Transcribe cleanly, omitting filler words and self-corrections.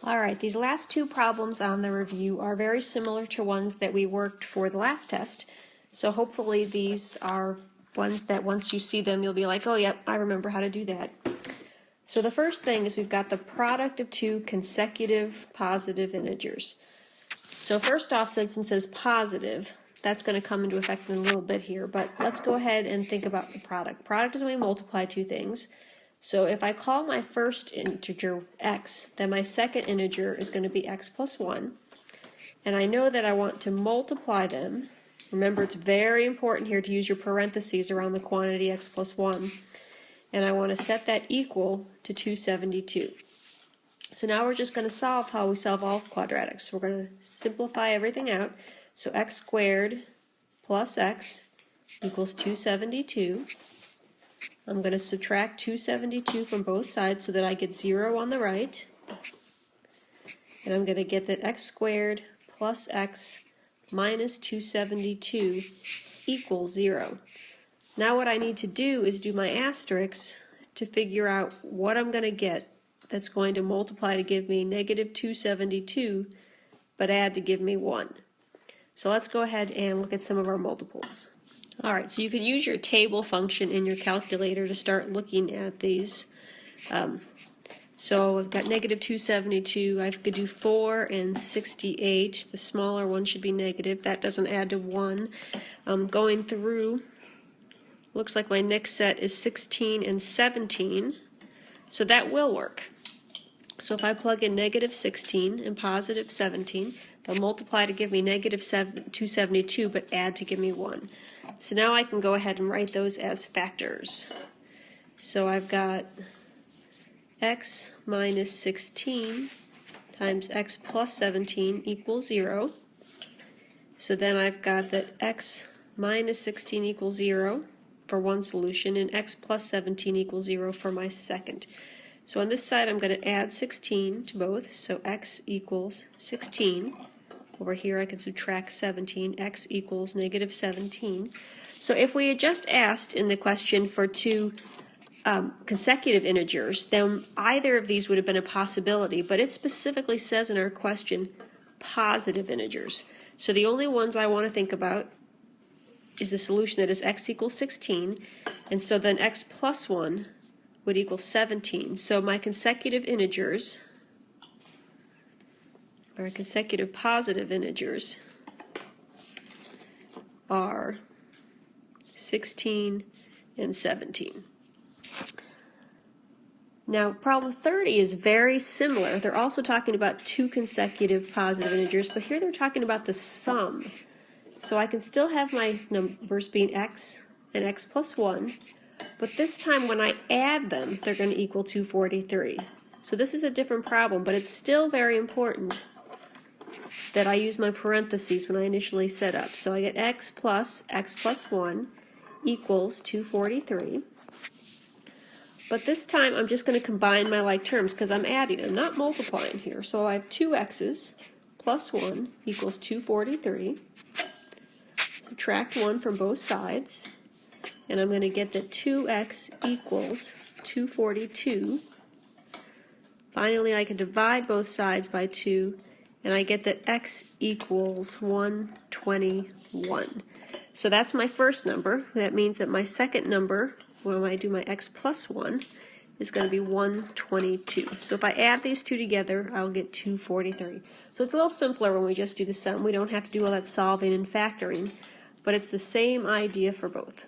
Alright, these last two problems on the review are very similar to ones that we worked for the last test. So hopefully these are ones that once you see them you'll be like, oh yep, I remember how to do that. So the first thing is we've got the product of two consecutive positive integers. So first off, since it says positive, that's going to come into effect in a little bit here, but let's go ahead and think about the product. Product is when we multiply two things. So if I call my first integer x, then my second integer is going to be x plus 1. And I know that I want to multiply them. Remember, it's very important here to use your parentheses around the quantity x plus 1. And I want to set that equal to 272. So now we're just going to solve how we solve all quadratics. We're going to simplify everything out. So x squared plus x equals 272. I'm going to subtract 272 from both sides so that I get 0 on the right. And I'm going to get that x squared plus x minus 272 equals 0. Now what I need to do is do my asterisks to figure out what I'm going to get that's going to multiply to give me negative 272, but add to give me 1. So let's go ahead and look at some of our multiples. Alright, so you could use your table function in your calculator to start looking at these. So I've got negative 272, I could do 4 and 68. The smaller one should be negative, that doesn't add to 1. Going through, looks like my next set is 16 and 17, so that will work. So if I plug in negative 16 and positive 17, they'll multiply to give me negative 272, but add to give me 1. So now I can go ahead and write those as factors. So I've got x minus 16 times x plus 17 equals 0. So then I've got that x minus 16 equals 0 for one solution, and x plus 17 equals 0 for my second. So on this side I'm going to add 16 to both, so x equals 16. Over here I can subtract 17, x equals negative 17. So if we had just asked in the question for two consecutive integers, then either of these would have been a possibility, but it specifically says in our question positive integers. So the only ones I want to think about is the solution that is x equals 16, and so then x plus 1 would equal 17. So my consecutive integers, or consecutive positive integers, are 16 and 17. Now problem 30 is very similar. They're also talking about two consecutive positive integers, but here they're talking about the sum. So I can still have my numbers being x and x plus 1, but this time when I add them, they're going to equal 243. So this is a different problem, but it's still very important that I use my parentheses when I initially set up. So I get x plus 1 equals 243. But this time I'm just going to combine my like terms because I'm adding, I'm not multiplying here. So I have 2x's plus 1 equals 243. Subtract 1 from both sides, and I'm going to get that 2x equals 242. Finally, I can divide both sides by 2, and I get that x equals 121. So that's my first number. That means that my second number, when I do my x plus 1, is going to be 122. So if I add these two together, I'll get 243. So it's a little simpler when we just do the sum. We don't have to do all that solving and factoring, but it's the same idea for both.